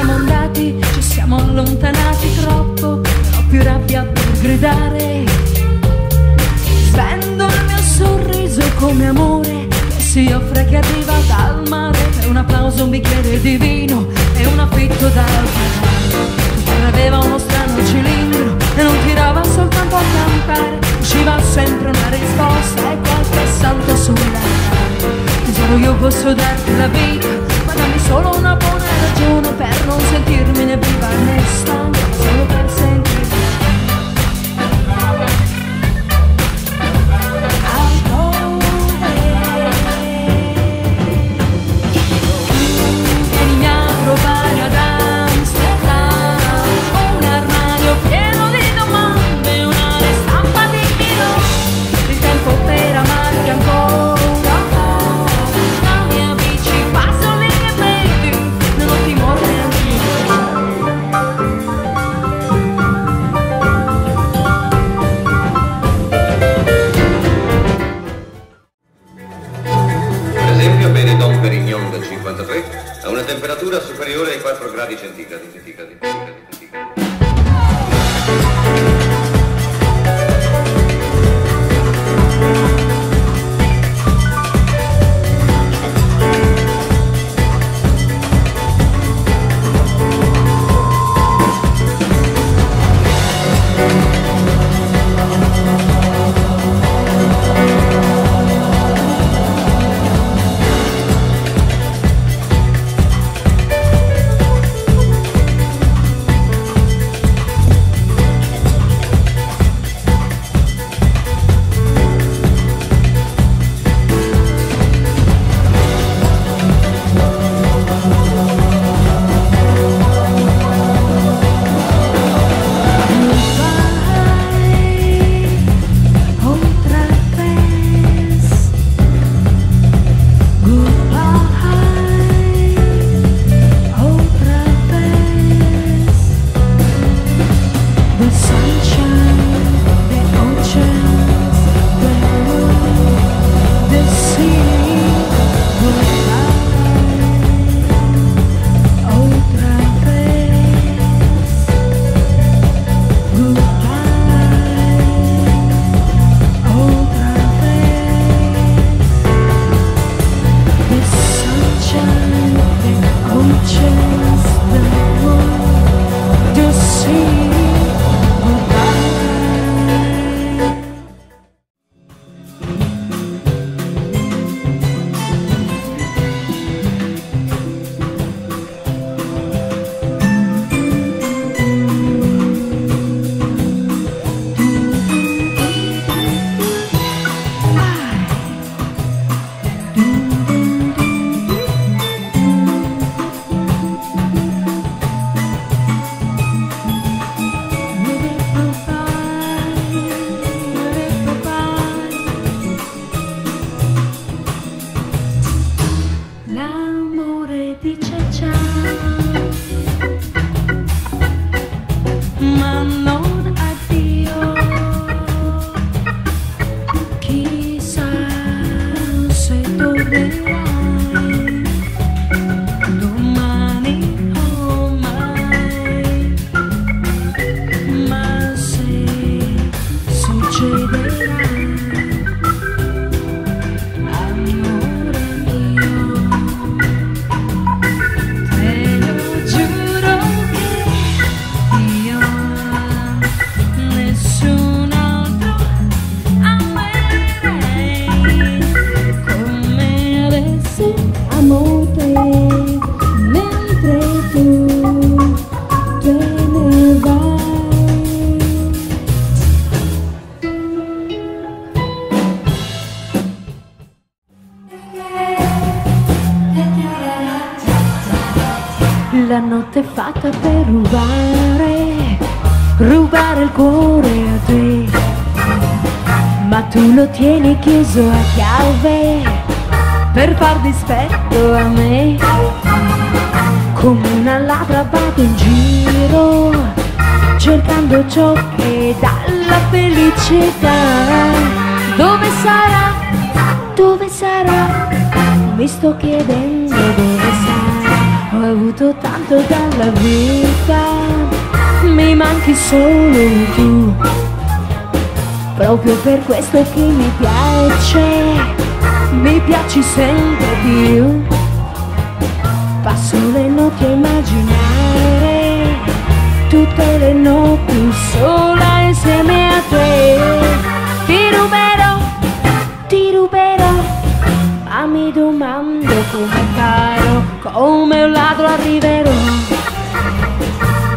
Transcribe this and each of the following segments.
siamo andati, ci siamo allontanati troppo, non ho più rabbia per gridare. Svendo il mio sorriso come amore che si offre, che arriva dal mare, per un applauso, un bicchiere di vino e un affitto da pagare. Aveva uno strano cilindro e non tirava soltanto a cantare, usciva sempre una risposta e qualche salto sulla. Tesoro, io posso darti la vita, ma dammi solo una buona ragione per non sentirmi né viva né stanca, solo per sentirmi. Vieni a trovare ad Amsterdam, un armadio pieno di domande, una ristampa di Milo, il tempo per amarti ancora. La mia bici passa lì e vedi, non ti muore Per esempio, bere Dom Pérignon del 53 a una temperatura superiore ai 4 gradi centigradi. La notte è fatta per rubare il cuore a te, ma tu lo tieni chiuso a chiave per far dispetto a me. Come una ladra vado in giro cercando ciò che dà la felicità. Dove sarà? Dove sarà? Mi sto chiedendo dove sarà. avuto tanto dalla vita, mi manchi solo tu, proprio per questo che mi piaci sempre più. Passo le notti a immaginare tutte le notti sola insieme a te. Ti ruberò, ma mi domando come caro, come un ladro arriverò,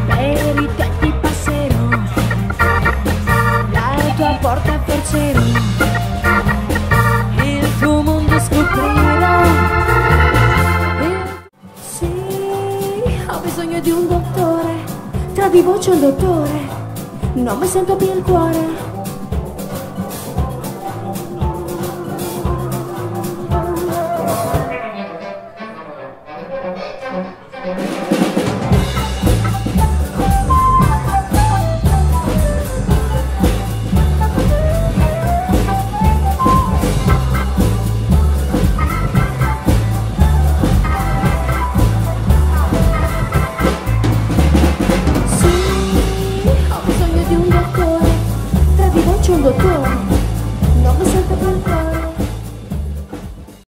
per i tetti passerò, la tua porta forzerò, il tuo mondo scoprirò. Sì, ho bisogno di un dottore, tra di voce un dottore, non mi sento più il cuore.